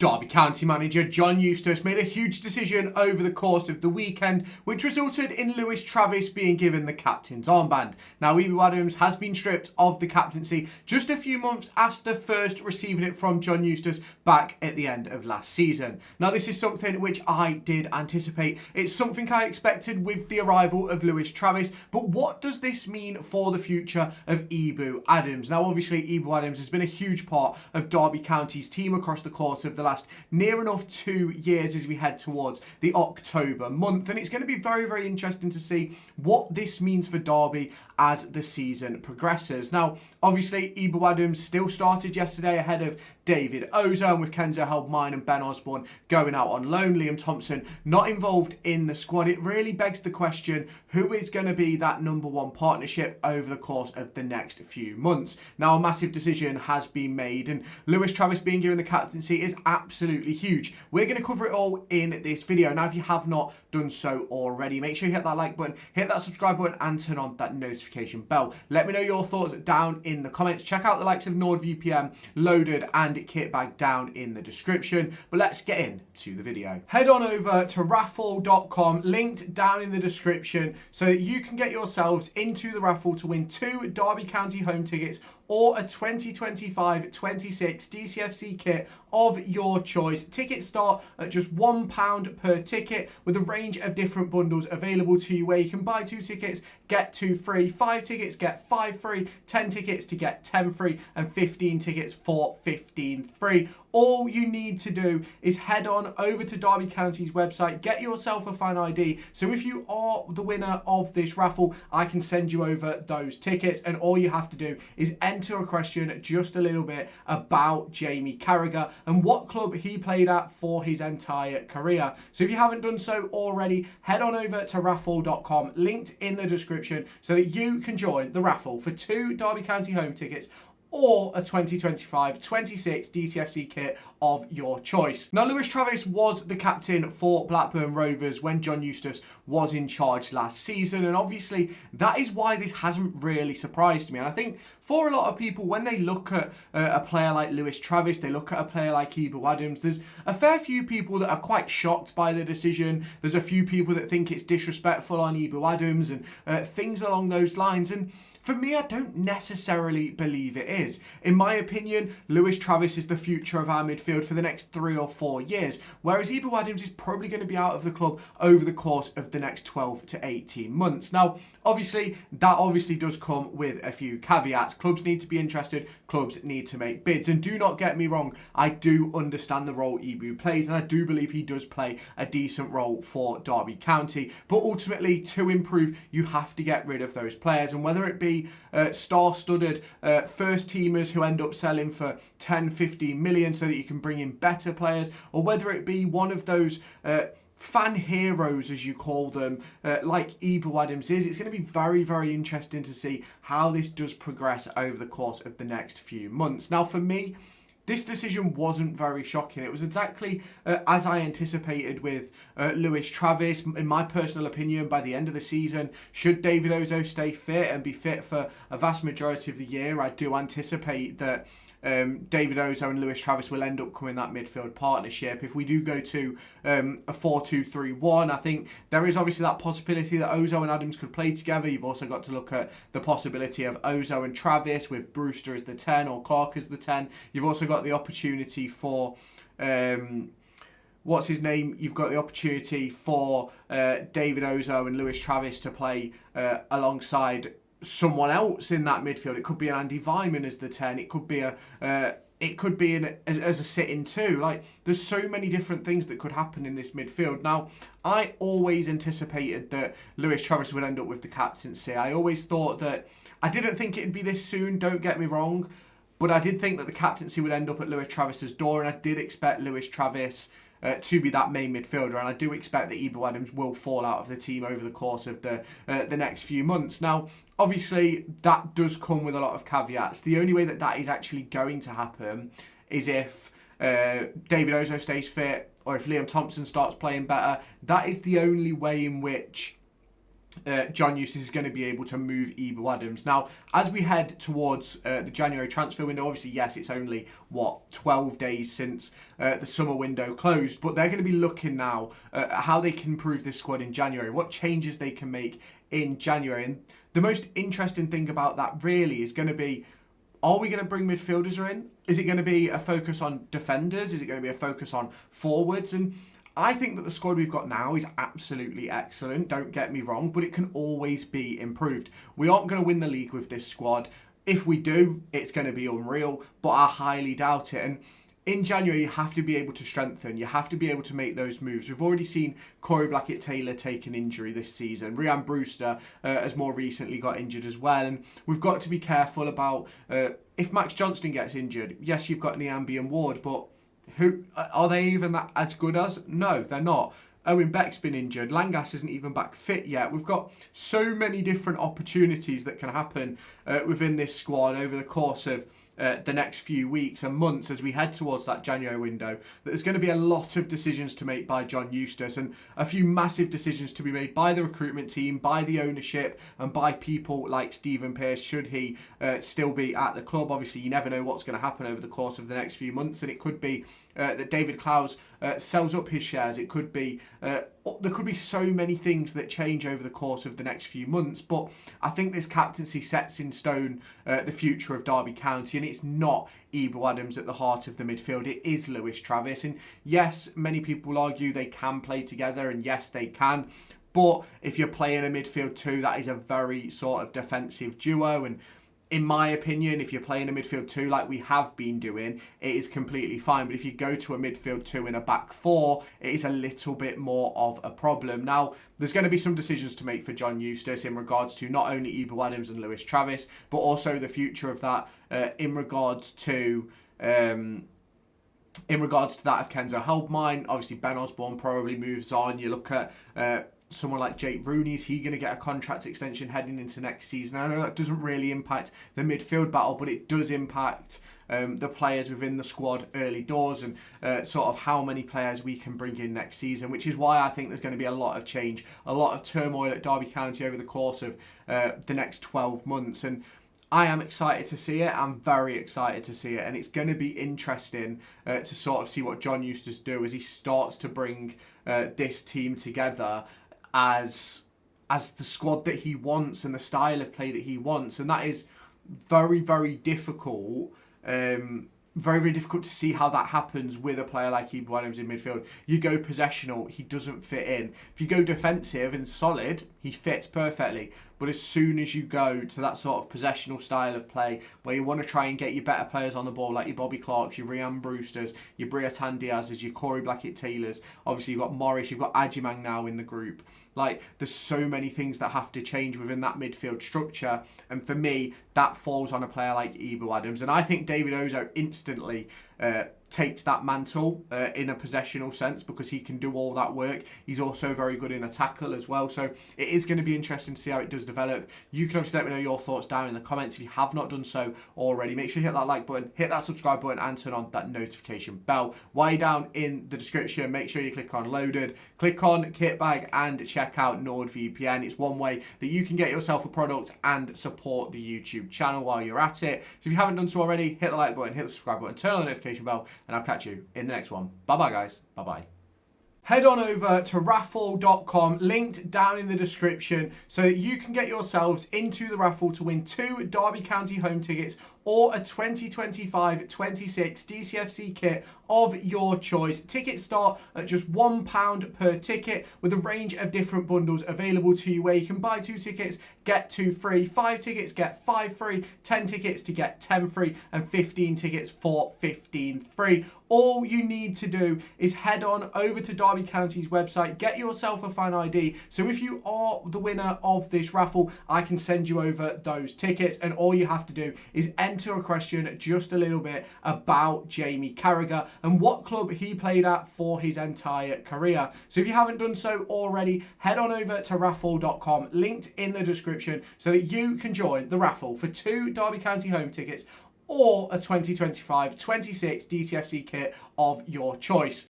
Derby County manager John Eustace made a huge decision over the course of the weekend, which resulted in Lewis Travis being given the captain's armband. Now, Ebou Adams has been stripped of the captaincy just a few months after first receiving it from John Eustace back at the end of last season. Now, this is something which I did anticipate. It's something I expected with the arrival of Lewis Travis, but what does this mean for the future of Ebou Adams? Now, obviously, Ebou Adams has been a huge part of Derby County's team across the course of the last near enough 2 years as we head towards the October month, and it's going to be very, very interesting to see what this means for Derby as the season progresses. Now, obviously, Ebou Adams still started yesterday ahead of David Ozone, with Kenzo Heldmine and Ben Osborne going out on loan. Liam Thompson not involved in the squad. It really begs the question, who is going to be that number one partnership over the course of the next few months? Now, a massive decision has been made, and Lewis Travis being given the captaincy is absolutely huge. We're going to cover it all in this video. Now, if you have not done so already, make sure you hit that like button, hit that subscribe button, and turn on that notification bell. Let me know your thoughts down in the comments. Check out the likes of NordVPN, Loaded, and Kitbag down in the description. But let's get into the video. Head on over to raffle.com, linked down in the description, so that you can get yourselves into the raffle to win 2 Derby County home tickets or a 2025-26 DCFC kit of your choice. Tickets start at just £1 per ticket, with a range of different bundles available to you, where you can buy 2 tickets, get 2 free, 5 tickets, get 5 free, 10 tickets to get 10 free, and 15 tickets for 15 free. All you need to do is head on over to Derby County's website, get yourself a fan ID. So if you are the winner of this raffle, I can send you over those tickets, and all you have to do is enter a question just a little bit about Jamie Carragher and what club he played at for his entire career. So if you haven't done so already, head on over to raffle.com, linked in the description, so that you can join the raffle for 2 Derby County home tickets or a 2025-26 DCFC kit of your choice. Now, Lewis Travis was the captain for Blackburn Rovers when John Eustace was in charge last season, and obviously that is why this hasn't really surprised me. And I think for a lot of people, when they look at a player like Lewis Travis, they look at a player like Ebou Adams, there's a fair few people that are quite shocked by the decision. There's a few people that think it's disrespectful on Ebou Adams and things along those lines, and for me, I don't necessarily believe it is. In my opinion, Lewis Travis is the future of our midfield for the next 3 or 4 years, whereas Ebou Adams is probably going to be out of the club over the course of the next 12 to 18 months. Now, obviously, that does come with a few caveats. Clubs need to be interested, clubs need to make bids, and do not get me wrong, I do understand the role Ebou plays, and I do believe he does play a decent role for Derby County, but ultimately, to improve, you have to get rid of those players, and whether it be star-studded first teamers who end up selling for 10-15 million so that you can bring in better players, or whether it be one of those fan heroes, as you call them, like Ebou Adams is, it's going to be very, very interesting to see how this does progress over the course of the next few months. Now, for me, this decision wasn't very shocking. It was exactly as I anticipated with Lewis Travis. In my personal opinion, by the end of the season, should David Ozone stay fit and be fit for a vast majority of the year, I do anticipate that David Ozone and Lewis Travis will end up coming that midfield partnership. If we do go to a 4-2-3-1, I think there is obviously that possibility that Ozone and Adams could play together. You've also got to look at the possibility of Ozone and Travis with Brewster as the 10 or Clark as the 10. You've also got the opportunity for what's his name? You've got the opportunity for David Ozone and Lewis Travis to play alongside someone else in that midfield. It could be an Andy Vyman as the 10. It could be as a sit-in too. Like, there's so many different things that could happen in this midfield. Now, I always anticipated that Lewis Travis would end up with the captaincy. I always thought that, I didn't think it'd be this soon, don't get me wrong, but I did think that the captaincy would end up at Lewis Travis's door, and I did expect Lewis Travis to be that main midfielder, and I do expect that Ebou Adams will fall out of the team over the course of the next few months. Now, obviously, that does come with a lot of caveats. The only way that that is actually going to happen is if David Ozone stays fit, or if Liam Thompson starts playing better. That is the only way in which John Eustace is going to be able to move Ebou Adams. Now, as we head towards the January transfer window, obviously, yes, it's only, 12 days since the summer window closed, but they're going to be looking now at how they can improve this squad in January, what changes they can make in January. And the most interesting thing about that really is going to be, are we going to bring midfielders in? Is it going to be a focus on defenders? Is it going to be a focus on forwards? And I think that the squad we've got now is absolutely excellent, don't get me wrong, but it can always be improved. We aren't going to win the league with this squad. If we do, it's going to be unreal, but I highly doubt it. And in January, you have to be able to strengthen. You have to be able to make those moves. We've already seen Corey Blackett-Taylor take an injury this season. Rhian Brewster has more recently got injured as well. And we've got to be careful about if Max Johnston gets injured. Yes, you've got Niambi and Ward, but who are they even that as good as? No, they're not. Owen Beck's been injured. Langas isn't even back fit yet. We've got so many different opportunities that can happen within this squad over the course of the next few weeks and months as we head towards that January window, that there's going to be a lot of decisions to make by John Eustace and a few massive decisions to be made by the recruitment team, by the ownership and by people like Stephen Pearce should he still be at the club. Obviously, you never know what's going to happen over the course of the next few months, and it could be that David Clowes sells up his shares. It could be there could be so many things that change over the course of the next few months, but I think this captaincy sets in stone the future of Derby County, and it's not Ebou Adams at the heart of the midfield. It is Lewis Travis, and yes, many people argue they can play together, and yes, they can. But if you're playing a midfield two, that is a very sort of defensive duo, and in my opinion, if you're playing a midfield two like we have been doing, it is completely fine. But if you go to a midfield two in a back four, it is a little bit more of a problem. Now, there's going to be some decisions to make for John Eustace in regards to not only Ebou Adams and Lewis Travis, but also the future of that in regards to that of Kenzo Heldmine. Obviously, Ben Osborne probably moves on. You look at someone like Jake Rooney, is he going to get a contract extension heading into next season? I know that doesn't really impact the midfield battle, but it does impact the players within the squad early doors and sort of how many players we can bring in next season, which is why I think there's going to be a lot of change, a lot of turmoil at Derby County over the course of the next 12 months. And I am excited to see it. I'm very excited to see it. And it's going to be interesting to sort of see what John Eustace do as he starts to bring this team together as the squad that he wants and the style of play that he wants. And that is very, very difficult. Very, very difficult to see how that happens with a player like Ebou Adams in midfield. You go possessional, he doesn't fit in. If you go defensive and solid, he fits perfectly. But as soon as you go to that sort of possessional style of play where you want to try and get your better players on the ball, like your Bobby Clarks, your Rhian Brewsters, your Briatan Diaz's, your Corey Blackett-Taylors, obviously you've got Morris, you've got Adjimang now in the group. Like, there's so many things that have to change within that midfield structure. And for me, that falls on a player like Ebou Adams. And I think David Ozo instantly takes that mantle in a possessional sense because he can do all that work. He's also very good in a tackle as well. So it is going to be interesting to see how it does develop. You can obviously let me know your thoughts down in the comments. If you have not done so already, make sure you hit that like button, hit that subscribe button and turn on that notification bell. While you're down in the description, make sure you click on Loaded, click on Kitbag and check out NordVPN. It's one way that you can get yourself a product and support the YouTube channel while you're at it. So if you haven't done so already, hit the like button, hit the subscribe button, turn on the notification bell, and I'll catch you in the next one. Bye-bye, guys. Bye-bye. Head on over to raffle.com, linked down in the description, so that you can get yourselves into the raffle to win 2 Derby County home tickets or a 2025-26 DCFC kit of your choice. Tickets start at just £1 per ticket with a range of different bundles available to you where you can buy 2 tickets, get 2 free, 5 tickets, get 5 free, 10 tickets to get 10 free, and 15 tickets for 15 free. All you need to do is head on over to Derby County's website, get yourself a fan ID. So if you are the winner of this raffle, I can send you over those tickets. And all you have to do is enter a question just a little bit about Jamie Carragher and what club he played at for his entire career. So if you haven't done so already, head on over to raffle.com, linked in the description, so that you can join the raffle for 2 Derby County home tickets or a 2025-26 DCFC kit of your choice.